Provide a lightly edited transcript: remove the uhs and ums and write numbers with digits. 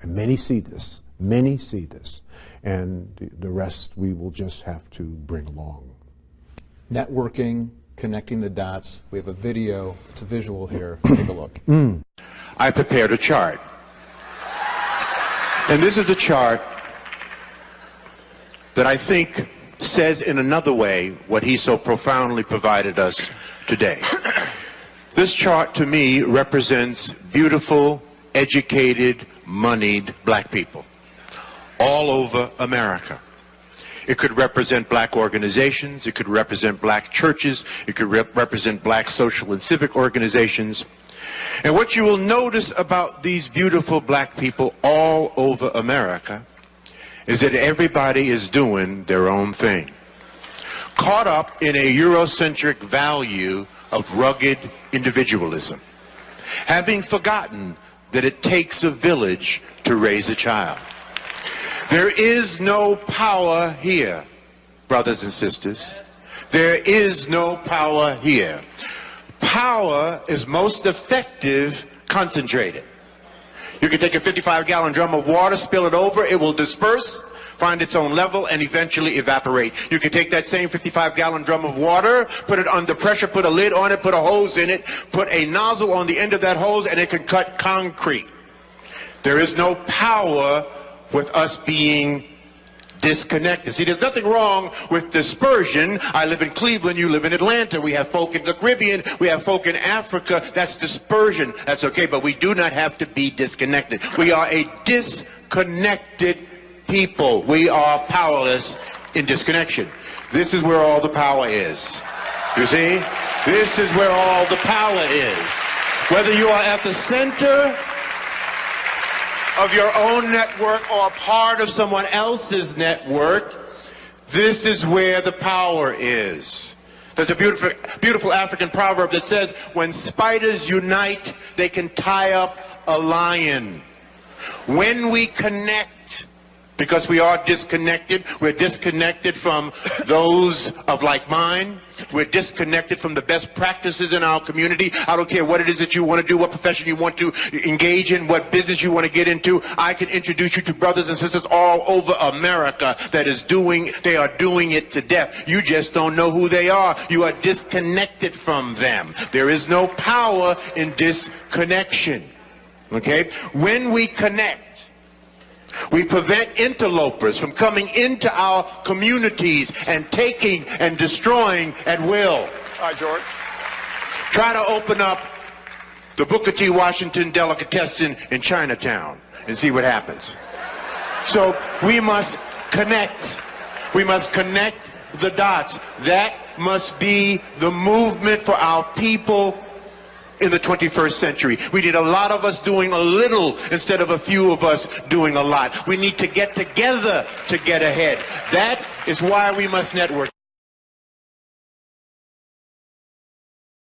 And many see this. Many see this. And the rest we will just have to bring along. Networking, connecting the dots. We have a video. It's a visual here. Take a look. I prepared a chart. And this is a chart that I think says in another way what he so profoundly provided us today. This chart to me represents beautiful, educated, moneyed black people all over America. It could represent black organizations, it could represent black churches, it could represent black social and civic organizations. And what you will notice about these beautiful black people all over America is that everybody is doing their own thing. Caught up in a Eurocentric value of rugged individualism, having forgotten that it takes a village to raise a child. There is no power here, brothers and sisters. There is no power here. Power is most effective concentrated. You can take a 55-gallon drum of water, spill it over, it will disperse, find its own level, and eventually evaporate. You can take that same 55-gallon drum of water, put it under pressure, put a lid on it, put a hose in it, put a nozzle on the end of that hose, and it can cut concrete. There is no power with us being disconnected. See, there's nothing wrong with dispersion. I live in Cleveland, you live in Atlanta. We have folk in the Caribbean, we have folk in Africa. That's dispersion. That's okay, but we do not have to be disconnected. We are a disconnected people. We are powerless in disconnection. This is where all the power is. You see? This is where all the power is. Whether you are at the center of your own network or part of someone else's network, this is where the power is. There's a beautiful African proverb that says, when spiders unite, they can tie up a lion. When we connect, because we are disconnected, we're disconnected from those of like mind. We're disconnected from the best practices in our community. I don't care what it is that you want to do, what profession you want to engage in, what business you want to get into. I can introduce you to brothers and sisters all over America that they are doing it to death. You just don't know who they are. You are disconnected from them. There is no power in disconnection. Okay? When we connect, we prevent interlopers from coming into our communities and taking and destroying at will. All right, George. Try to open up the Booker T. Washington delicatessen in Chinatown and see what happens. So we must connect. We must connect the dots. That must be the movement for our people in the 21st century. We need a lot of us doing a little instead of a few of us doing a lot. We need to get together to get ahead. That is why we must network.